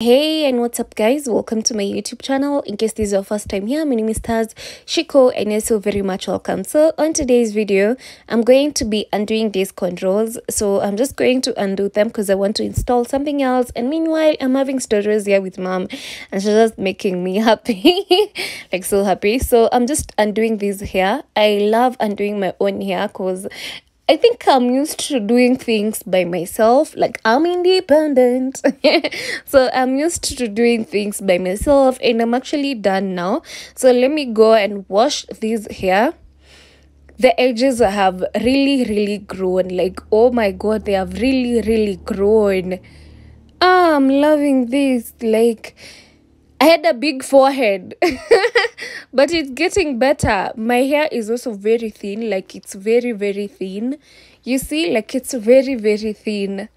Hey, and what's up, guys? Welcome to my YouTube channel. In case this is your first time here, my name is Taz Shiko, and you're so very much welcome. So on today's video, I'm going to be undoing these controls. So I'm just going to undo them because I want to install something else. And meanwhile, I'm having stories here with mom, and she's just making me happy, like so happy. So I'm just undoing this hair. I love undoing my own hair because I think I'm used to doing things by myself. Like, I'm independent. So I'm used to doing things by myself, and I'm actually done now. So let me go and wash this hair. The edges have really grown. Like, oh my god, they have really grown. I'm loving this. Like, I had a big forehead, but it's getting better. My hair is also very thin, like it's very thin. You see, like it's very thin.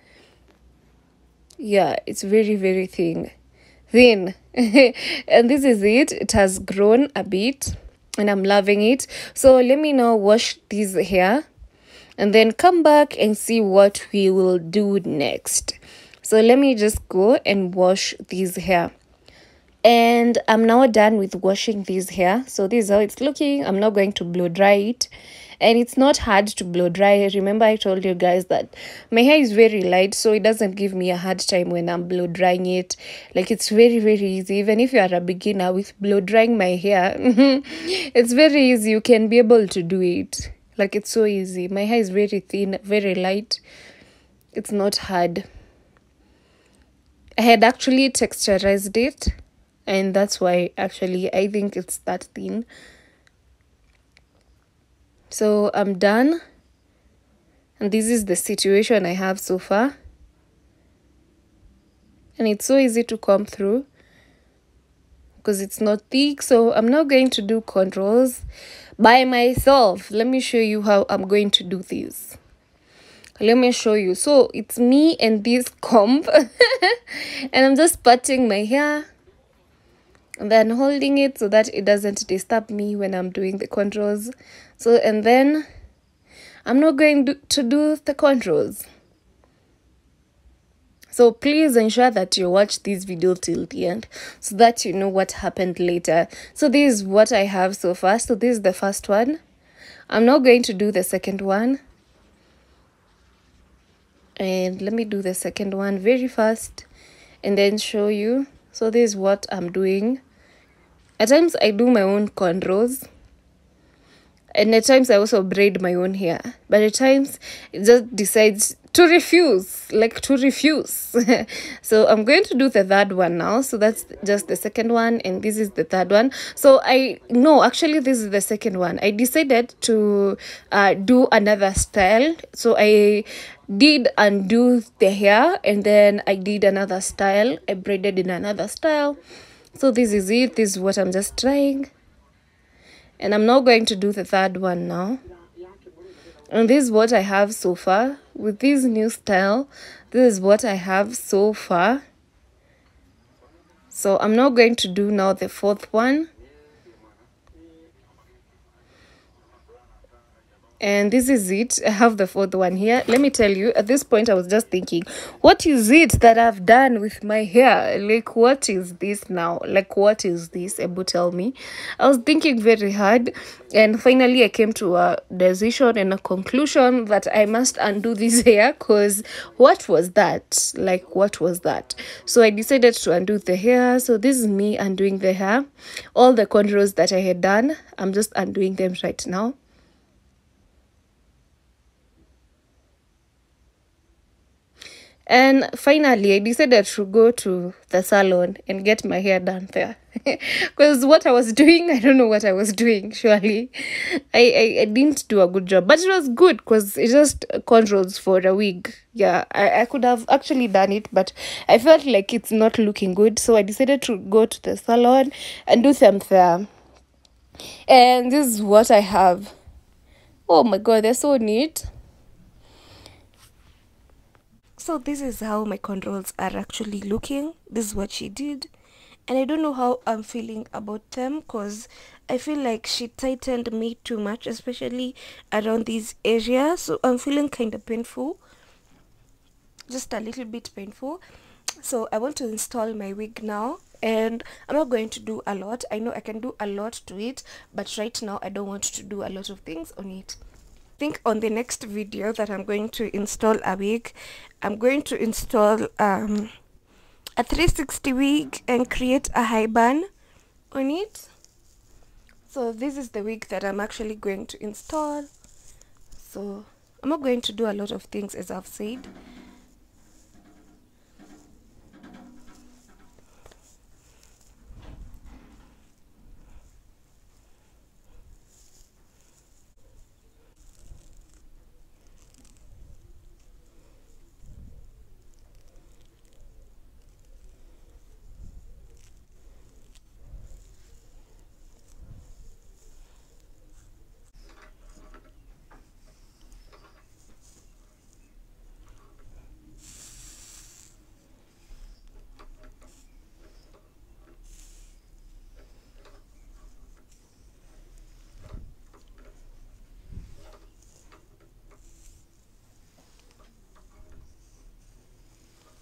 Yeah, it's very thin. And this is it. It has grown a bit and I'm loving it. So let me now wash this hair and then come back and see what we will do next. So let me just go and wash this hair. And I'm now done with washing this hair. So this is how it's looking. I'm not going to blow dry it. And it's not hard to blow dry. Remember, I told you guys that my hair is very light, so it doesn't give me a hard time when I'm blow drying it. Like, it's very easy. Even if you are a beginner with blow drying my hair, it's very easy. You can be able to do it. Like, it's so easy. My hair is very thin, very light. It's not hard. I had actually texturized it, and that's why actually I think it's that thin. So I'm done, and this is the situation I have so far, and it's so easy to comb through because it's not thick. So I'm now going to do controls by myself. Let me show you how I'm going to do this. Let me show you. So it's me and this comb and I'm just patting my hair and then holding it so that it doesn't disturb me when I'm doing the controls. So, and then I'm not going to do the controls. So please ensure that you watch this video till the end so that you know what happened later. So this is what I have so far. So this is the first one. I'm not going to do the second one. And let me do the second one very fast and then show you. So this is what I'm doing. At times I do my own cornrows, and at times I also braid my own hair, but at times it just decides to refuse. So I'm going to do the third one now. So that's just the second one, and this is the third one. So actually this is the second one. I decided to do another style. So I did undo the hair, and then I did another style. I braided in another style. So this is it. This is what I'm just trying. And I'm not going to do the third one now. And this is what I have so far. With this new style, this is what I have so far. So I'm not going to do now the fourth one. And this is it. I have the fourth one here. Let me tell you, at this point I was just thinking, what is it that I've done with my hair? Like, what is this now? Like, what is this? Able tell me. I was thinking very hard, and finally I came to a decision and a conclusion that I must undo this hair, because what was that? Like, what was that? So I decided to undo the hair. So this is me undoing the hair. All the contours that I had done, I'm just undoing them right now. And finally, I decided to go to the salon and get my hair done there. Because what I was doing, I don't know what I was doing, surely. I didn't do a good job. But it was good because it just controls for a wig. Yeah, I could have actually done it, but I felt like it's not looking good. So I decided to go to the salon and do them there. And this is what I have. Oh my god, they're so neat. So this is how my controls are actually looking. This is what she did. And I don't know how I'm feeling about them, because I feel like she tightened me too much, especially around these areas. So I'm feeling kind of painful. Just a little bit painful. So I want to install my wig now, and I'm not going to do a lot. I know I can do a lot to it, but right now I don't want to do a lot of things on it. I think on the next video that I'm going to install a wig, I'm going to install a 360 wig and create a high bun on it. So this is the wig that I'm actually going to install. So I'm not going to do a lot of things, as I've said.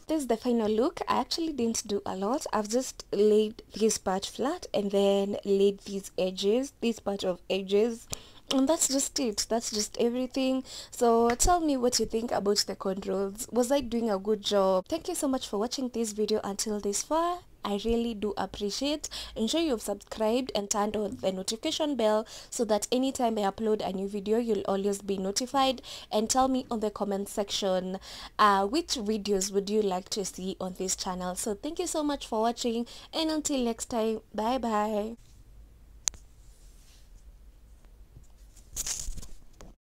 This is the final look. I actually didn't do a lot. I've just laid this part flat and then laid these edges, this part of edges, and that's just it. That's just everything. So tell me what you think about the controls. Was I doing a good job? Thank you so much for watching this video until this far. I really do appreciate. Ensure you've subscribed and turned on the notification bell so that anytime I upload a new video, you'll always be notified. And tell me on the comment section which videos would you like to see on this channel. So thank you so much for watching, and until next time, bye bye.